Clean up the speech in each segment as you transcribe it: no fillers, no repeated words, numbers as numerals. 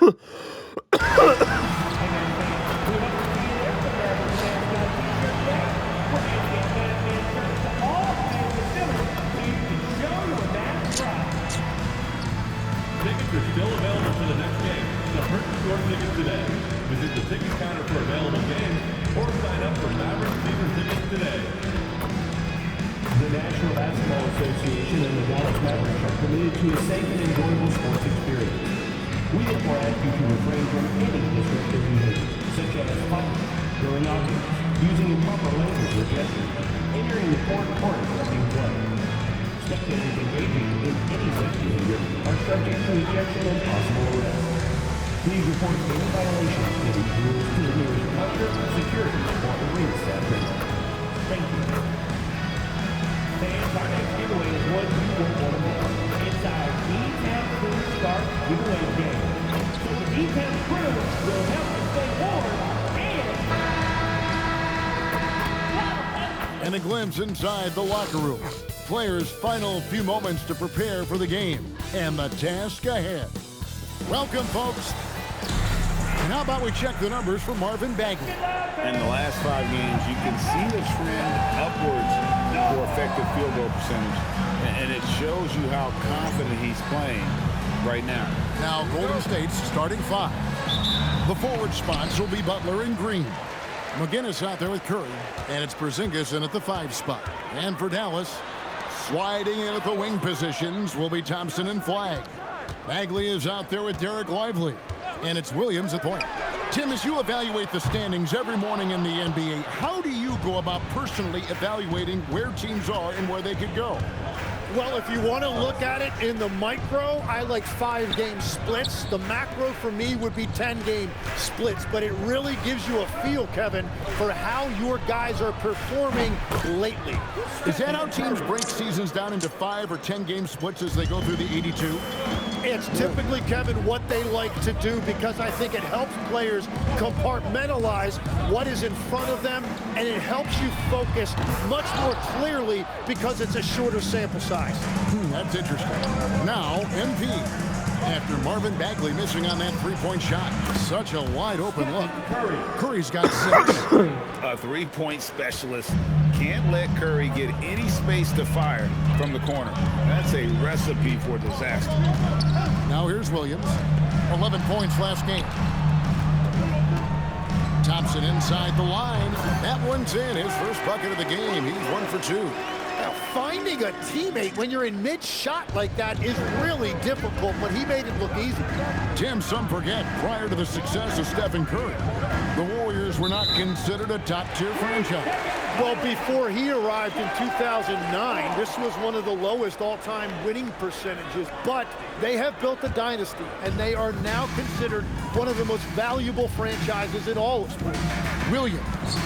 Tickets are still available for the next game. So purchase your tickets today. Visit the ticket counter for available games or sign up for Mavericks season tickets today. The National Basketball Association and the Dallas Mavericks are committed to a safe and enjoyable sports experience. We therefore ask you to refrain from any disruptive behavior, such as fighting, throwing objects, using improper language or gestures, entering the court or interrupting play. Spectators engaging in any such behavior are subject to ejection and possible arrest. Please report any violations of these rules to the nearest usher, security, or ring staff member. Thank you. Fans, our next giveaway is one you won't want to miss. It's our D-Town Crew Start giveaway game. So the D-Town Crew will help you stay warm and a glimpse inside the locker room. Players' final few moments to prepare for the game and the task ahead. Welcome, folks. And how about we check the numbers for Marvin Bagley? In the last 5 games, you can see the trend upwards for effective field goal percentage. And it shows you how confident he's playing right now. Now, Golden State's starting 5. The forward spots will be Butler and Green. McGinnis out there with Curry, and it's Porzingis in at the 5 spot. And for Dallas, sliding in at the wing positions will be Thompson and Flagg. Bagley is out there with Derek Lively, and it's Williams at point. Tim, as you evaluate the standings every morning in the NBA, how do you go about personally evaluating where teams are and where they could go? Well, if you want to look at it in the micro, I like 5-game splits. The macro for me would be 10-game splits, but it really gives you a feel, Kevin, for how your guys are performing lately. Is that how teams break seasons down into 5 or 10-game splits as they go through the 82? It's typically, Kevin, what they like to do because I think it helps players compartmentalize what is in front of them, and it helps you focus much more clearly because it's a shorter sample size. That's interesting. Now, MP. After Marvin Bagley missing on that 3-point shot. Such a wide-open look. Curry's got 6. A 3-point specialist can't let Curry get any space to fire from the corner. That's a recipe for disaster. Now here's Williams. 11 points last game. Thompson inside the line. That one's in. His first bucket of the game. He's 1 for 2. Finding a teammate when you're in mid-shot like that is really difficult, but he made it look easy. Tim, some forget, prior to the success of Stephen Curry, the Warriors were not considered a top-tier franchise. Well, before he arrived in 2009, this was one of the lowest all-time winning percentages, but they have built a dynasty, and they are now considered one of the most valuable franchises in all of sports. Williams.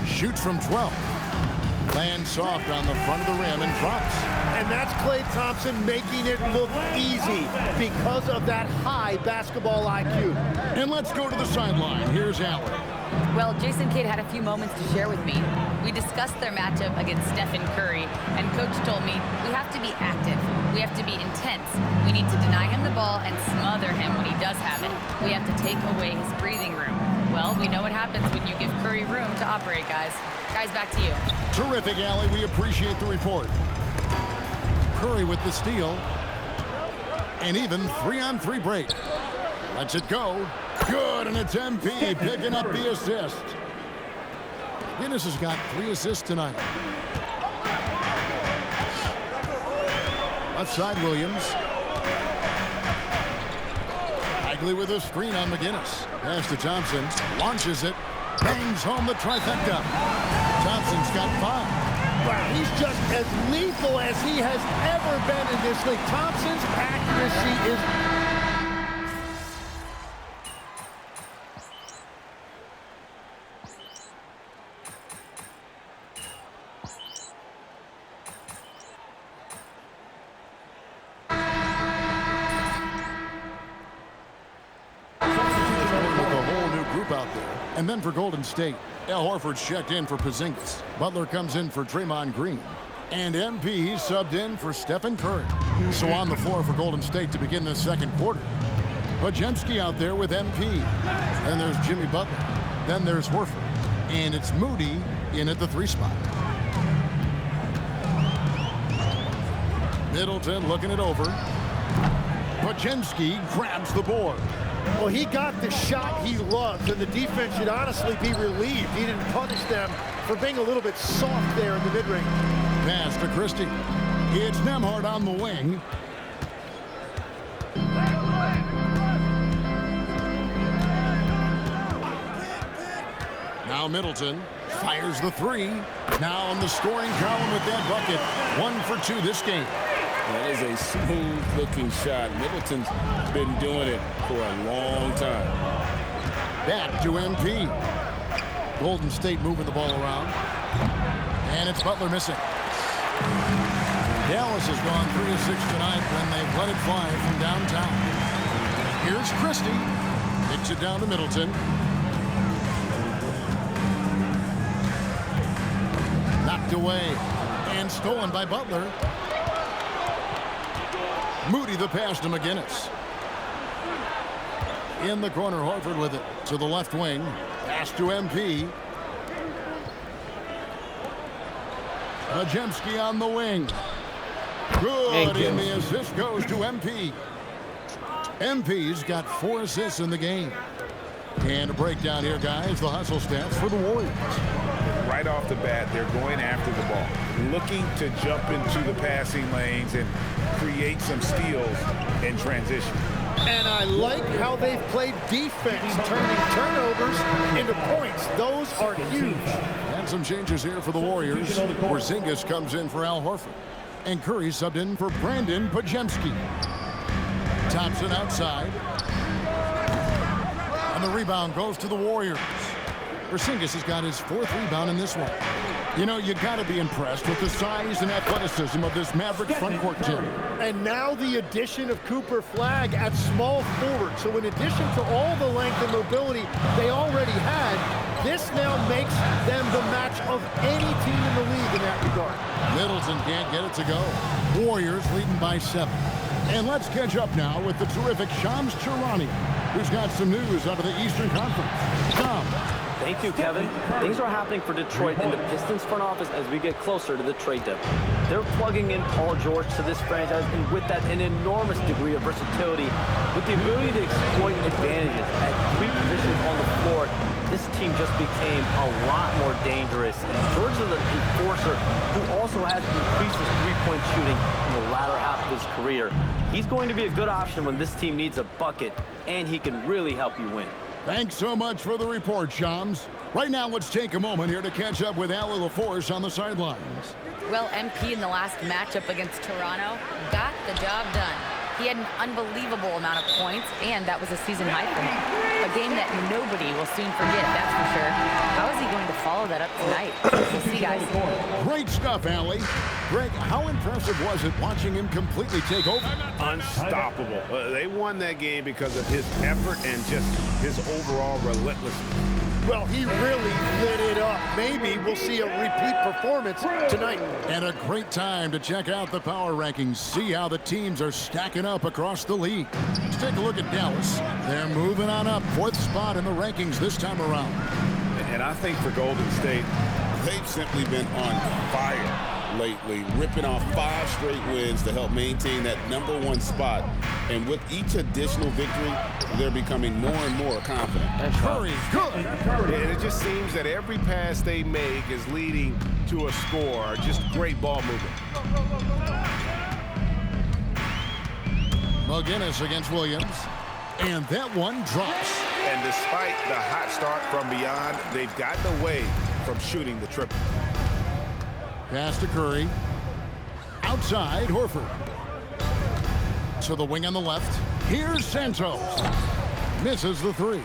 Shoots from 12. Lands soft on the front of the rim and drops. And that's Klay Thompson making it look easy because of that high basketball IQ. And let's go to the sideline. Here's Allen. Well, Jason Kidd had a few moments to share with me. We discussed their matchup against Stephen Curry, and Coach told me we have to be active. We have to be intense. We need to deny him the ball and smother him when he does have it. We have to take away his breathing room. Well, we know what happens when you give Curry room to operate, guys. Guys, back to you. Terrific, Allie. We appreciate the report. Curry with the steal. And even 3-on-3 break. Lets it go. Good, and it's MP picking up the assist. Guinness has got 3 assists tonight. Left side, Williams. Bagley with a screen on McGinnis. Pass to Thompson. Launches it. Bangs home the trifecta. Thompson's got 5. Wow, he's just as lethal as he has ever been in this league. Thompson's accuracy is... And then for Golden State, Al Horford's checked in for Porzingis. Butler comes in for Draymond Green. And MP subbed in for Stephen Curry. So on the floor for Golden State to begin the second quarter. Podziemski out there with MP. Then there's Jimmy Butler. Then there's Horford. And it's Moody in at the 3 spot. Middleton looking it over. Podziemski grabs the board. Well, he got the shot he loves, and the defense should honestly be relieved. He didn't punish them for being a little bit soft there in the mid-range. Pass to Christie. It's Nembhard on the wing. Now Middleton fires the 3. Now in the scoring column with that bucket. 1 for 2 this game. That is a smooth-looking shot. Middleton's been doing it for a long time. Back to MP. Golden State moving the ball around. And it's Butler missing. Dallas has gone 3 of 6 tonight when they've let it fly from downtown. Here's Christie. Kicks it down to Middleton. Knocked away and stolen by Butler. Moody the pass to McGinnis. In the corner, Horford with it to the left wing. Pass to MP. Podziemski on the wing. Good, and the assist goes to MP. MP's got 4 assists in the game. And a breakdown here, guys. The hustle stats for the Warriors. Right off the bat, they're going after the ball, looking to jump into the passing lanes and create some steals in transition. And I like how they've played defense, turning turnovers into points. Those are huge. And some changes here for the Warriors. Porzingis comes in for Al Horford. And Curry subbed in for Brandon Podziemski. Thompson outside. And the rebound goes to the Warriors. Porzingis has got his 4th rebound in this one. You know, you got to be impressed with the size and athleticism of this Maverick front court team. And now the addition of Cooper Flagg at small forward. So in addition to all the length and mobility they already had, this now makes them the match of any team in the league in that regard. Middleton can't get it to go. Warriors leading by 7. And let's catch up now with the terrific Shams Charania, who's got some news out of the Eastern Conference. Shams. Thank you, Kevin. Things are happening for Detroit and the Pistons front office as we get closer to the trade deadline. They're plugging in Paul George to this franchise, and with that, an enormous degree of versatility, with the ability to exploit advantages at 3 positions on the floor. This team just became a lot more dangerous. And George is an enforcer who also has increased his three-point shooting in the latter half of his career. He's going to be a good option when this team needs a bucket, and he can really help you win. Thanks so much for the report, Shams. Right now, let's take a moment here to catch up with Allie LaForce on the sidelines. Well, MP in the last matchup against Toronto got the job done. He had an unbelievable amount of points, and that was a season high for him. A game that nobody will soon forget, that's for sure. How is he going to follow that up tonight? We'll see, guys. Great stuff, Allie. Greg, how impressive was it watching him completely take over? Unstoppable. They won that game because of his effort and just his overall relentlessness. Well, he really lit it up. Maybe we'll see a repeat performance tonight. And a great time to check out the power rankings. See how the teams are stacking up across the league. Let's take a look at Dallas. They're moving on up. 4th spot in the rankings this time around. And I think for Golden State, they've simply been on fire lately, ripping off 5 straight wins to help maintain that #1 spot. And with each additional victory, they're becoming more and more confident. And Curry, good. And it just seems that every pass they make is leading to a score. Just great ball movement. McGinnis against Williams. And that one drops. And despite the hot start from beyond, they've gotten away from shooting the triple. Pass to Curry. Outside, Horford. To the wing on the left. Here's Santos. Misses the 3.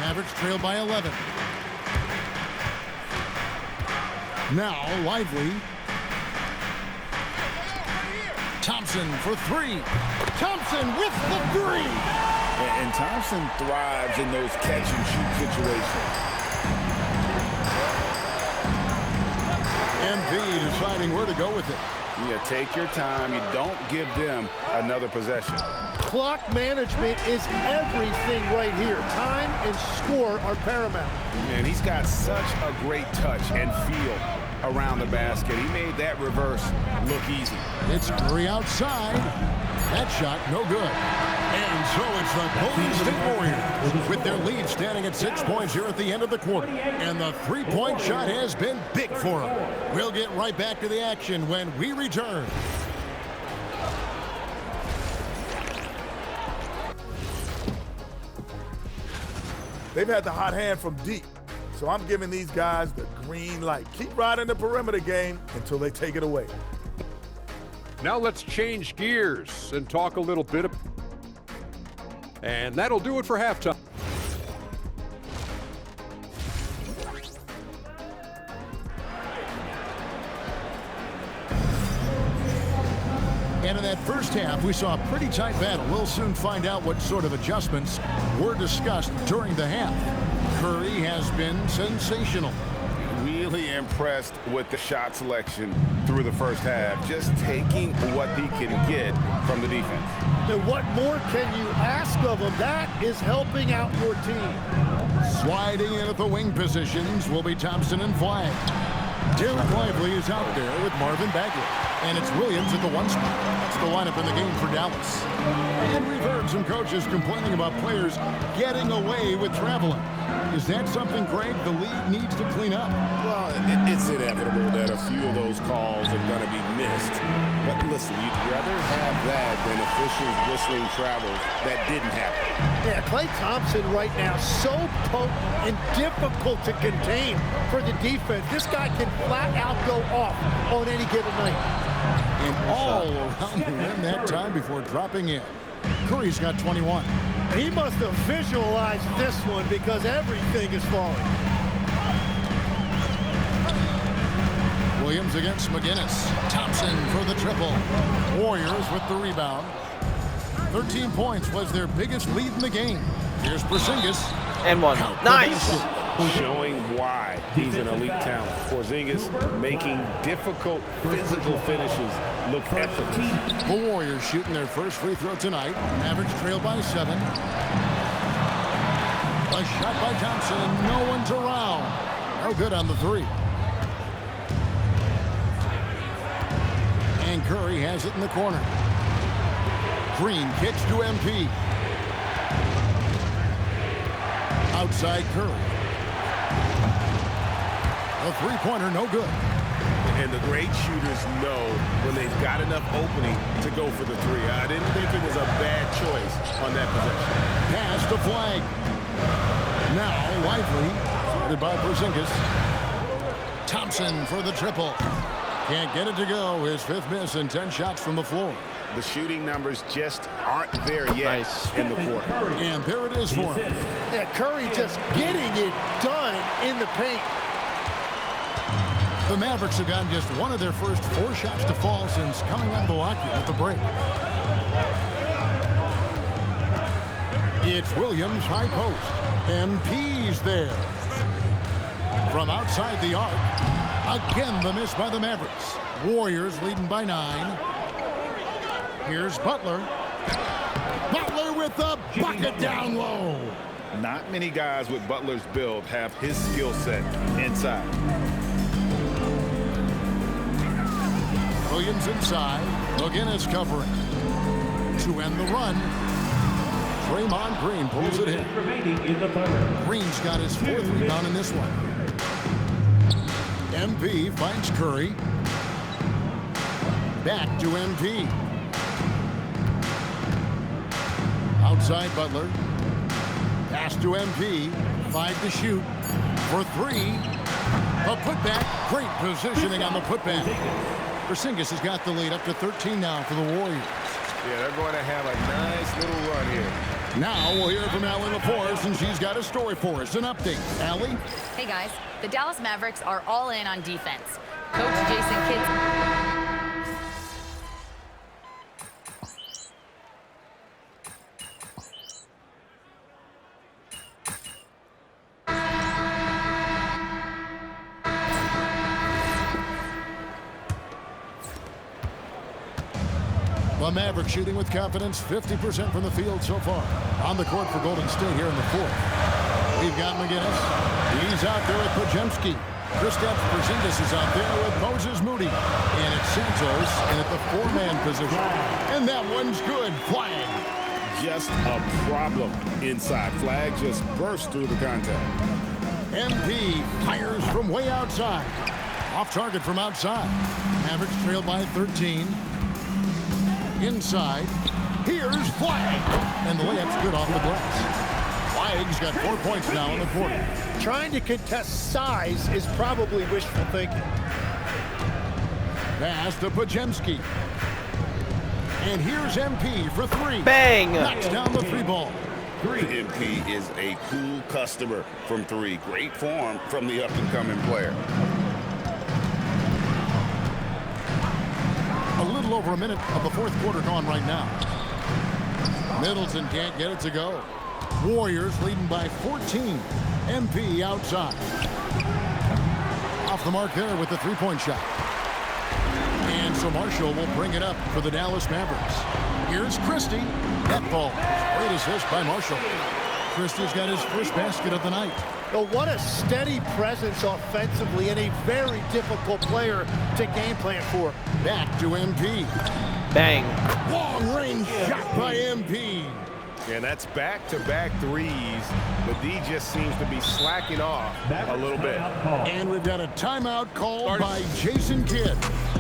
Mavericks trail by 11. Now Lively. Thompson for 3. Thompson with the 3. And Thompson thrives in those catch-and-shoot situations. MP decides deciding where to go with it. Yeah, take your time. You don't give them another possession. Clock management is everything right here. Time and score are paramount. And he's got such a great touch and feel around the basket. He made that reverse look easy. It's Curry outside. That shot, no good. And so it's the Golden State Warriors with their lead standing at 6 points here at the end of the quarter. And the three-point shot has been big for them. We'll get right back to the action when we return. They've had the hot hand from deep, so I'm giving these guys the green light. Keep riding the perimeter game until they take it away. Now let's change gears and talk a little bit. And that'll do it for halftime. And in that first half, we saw a pretty tight battle. We'll soon find out what sort of adjustments were discussed during the half. Curry has been sensational. Really impressed with the shot selection through the first half. Just taking what he can get from the defense. And what more can you ask of him? That is helping out your team. Sliding in at the wing positions will be Thompson and Flagg. Derek Lively is out there with Marvin Bagley. And it's Williams at the 1 spot. That's the lineup in the game for Dallas. And we've heard some coaches complaining about players getting away with traveling. Is that something, Greg, the league needs to clean up? Well, it's inevitable that a few of those calls are going to be missed. But listen, you'd rather have that than officials whistling travels that didn't happen. Yeah, Klay Thompson right now so potent and difficult to contain for the defense. This guy can flat out go off on any given night. And all around the rim that time before dropping in. Curry's got 21. He must have visualized this one because everything is falling. Williams against McGinnis. Thompson for the triple. Warriors with the rebound. 13 points was their biggest lead in the game. Here's Porzingis. And one. Nice. Showing why he's an elite talent. Porzingis making difficult physical finishes look effortless. The Warriors shooting their first free throw tonight. Mavericks trail by 7. A shot by Thompson. No one's around. No good on the 3. And Curry has it in the corner. Green kicks to MP. Outside Curry. A three-pointer, no good. And the great shooters know when they've got enough opening to go for the 3. I didn't think it was a bad choice on that possession. Pass to Flagg. Now Lively, started by Porzingis. Thompson for the triple. Can't get it to go. His 5th miss and 10 shots from the floor. The shooting numbers just aren't there yet in the quarter. And there it is for him. Yeah, Curry just getting it done in the paint. The Mavericks have gotten just one of their first 4 shots to fall since coming out of the locker at the break. It's Williams, high post. MP's there. From outside the arc. Again, the miss by the Mavericks. Warriors leading by 9. Here's Butler. Butler with the bucket down low. Not many guys with Butler's build have his skill set inside. Williams inside. McGinnis covering. To end the run. Draymond Green pulls it in. Green's got his 4th rebound in this one. MP finds Curry. Back to MP. Outside Butler. Pass to MP. 5 to shoot. For 3. A putback. Great positioning on the putback. Porzingis has got the lead up to 13 now for the Warriors. Yeah, they're going to have a nice little run here. Now we'll hear from Allie LaForce, and she's got a story for us. An update. Allie? Hey guys, the Dallas Mavericks are all in on defense. Coach Jason Kidd. The Mavericks shooting with confidence, 50% from the field so far. On the court for Golden State here in the fourth. We've got McGinnis. He's out there with Pajemski. Kristaps Porzingis is out there with Moses Moody. And it's Santos in at the four-man position. And that one's good. Flag. Just a problem inside. Flag just burst through the contact. MP fires from way outside. Off target from outside. Mavericks trailed by 13. Inside. Here's Flag. And the layup's good off the glass. Flag's got 4 points now in the quarter. Trying to contest size is probably wishful thinking. Pass to Pajemski. And here's MP for three. Bang! Knocks down the three ball. MP is a cool customer from three. Great form from the up-and-coming player. A little over a minute of the fourth quarter gone right now. Middleton can't get it to go. Warriors leading by 14. MP outside. Off the mark there with the three-point shot. And so Marshall will bring it up for the Dallas Mavericks. Here's Christie. That ball. Great assist by Marshall. Christie's got his first basket of the night. But what a steady presence offensively and a very difficult player to game plan for. Back to MP. Bang. Long range shot by MP. And that's back-to-back threes, but D just seems to be slacking off a little bit. And we've got a timeout called by Jason Kidd.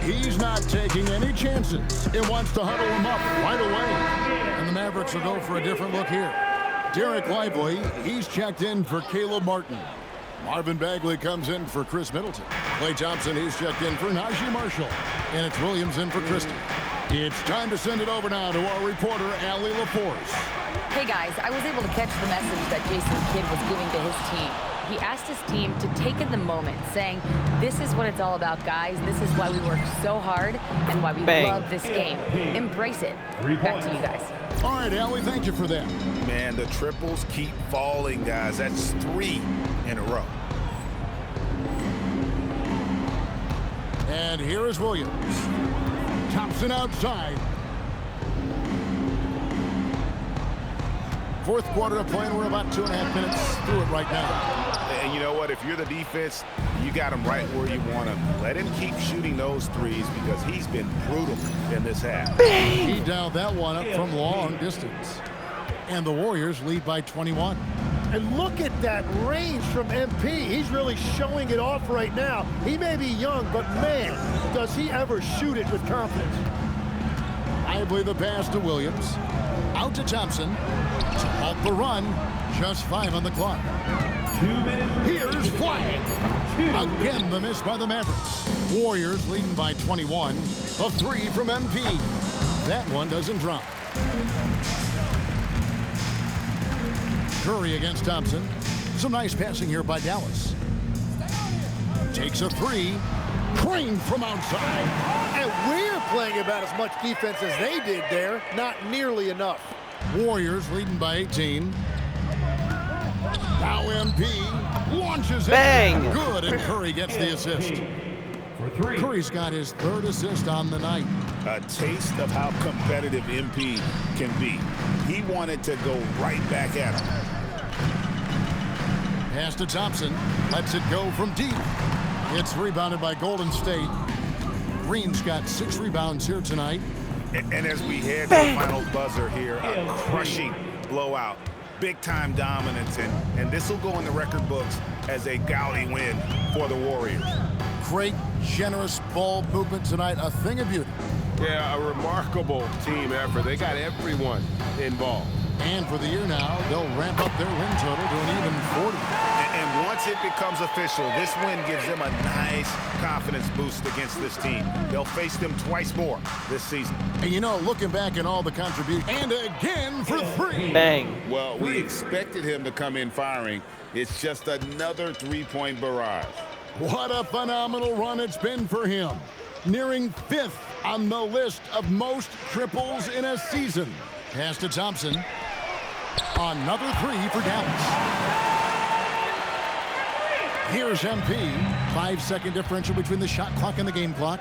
He's not taking any chances. He wants to huddle him up right away. And the Mavericks will go for a different look here. Derek Lively, he's checked in for Caleb Martin. Marvin Bagley comes in for Chris Middleton. Klay Thompson, he's checked in for Najee Marshall. And it's Williams in for Christie. It's time to send it over now to our reporter, Allie Laforce. Hey guys, I was able to catch the message that Jason Kidd was giving to his team. He asked his team to take in the moment, saying, this is what it's all about, guys. This is why we work so hard and why we love this game. Embrace it. Back to you guys. All right, Allie, thank you for that. Man, the triples keep falling, guys. That's 3 in a row. And here is Williams. Thompson outside. Fourth quarter of play, and we're about 2.5 minutes through it right now. And you know what? If you're the defense, you got him right where you want him. Let him keep shooting those threes because he's been brutal in this half. He dialed that one up from long distance. And the Warriors lead by 21. And look at that range from MP. He's really showing it off right now. He may be young, but man, does he ever shoot it with confidence. Lively the pass to Williams. Out to Thompson. To halt the run. Just 5 on the clock. 2 minutes. Here's Flag. Again, the miss by the Mavericks. Warriors leading by 21. A 3 from MP. That one doesn't drop. Curry against Thompson. Some nice passing here by Dallas. Takes a 3. Crane from outside. And we're playing about as much defense as they did there. Not nearly enough. Warriors leading by 18. Now MP launches it. Bang! Good, and Curry gets the assist. For 3. Curry's got his third assist on the night. A taste of how competitive MP can be. He wanted to go right back at him. Pass to Thompson. Lets it go from deep. It's rebounded by Golden State. Green's got 6 rebounds here tonight. And as we head to the final buzzer here, a crushing blowout. Big-time dominance, and this will go in the record books as a gaudy win for the Warriors. Great, generous ball movement tonight. A thing of beauty. Yeah, a remarkable team effort. They got everyone involved. And for the year now, they'll ramp up their win total to an even 40. And once it becomes official, this win gives them a nice confidence boost against this team. They'll face them twice more this season. And you know, looking back at all the contributions, and again for 3. Bang. Well, we expected him to come in firing. It's just another 3-point barrage. What a phenomenal run it's been for him. Nearing 5th on the list of most triples in a season. Pass to Thompson. Another 3 for Dallas. Here's MP. 5-second differential between the shot clock and the game clock.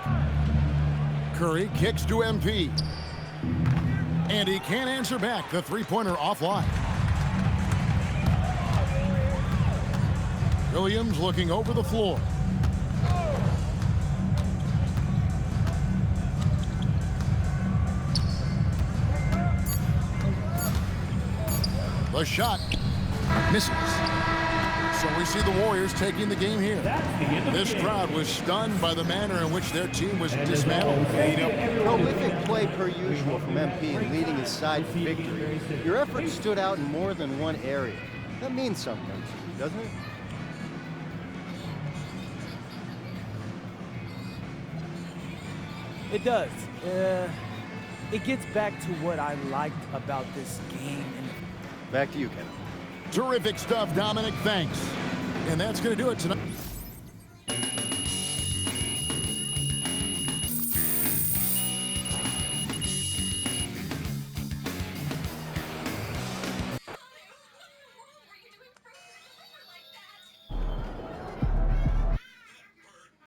Curry kicks to MP. And he can't answer back. The three-pointer offline. Williams looking over the floor. The shot misses. So we see the Warriors taking the game here. This crowd was stunned by the manner in which their team was dismantled. Prolific play per usual from MP and leading his side to victory. Your effort stood out in more than one area. That means something, doesn't it? It does. It gets back to what I liked about this game. Back to you, Kevin. Terrific stuff, Dominic. Thanks. And that's going to do it tonight.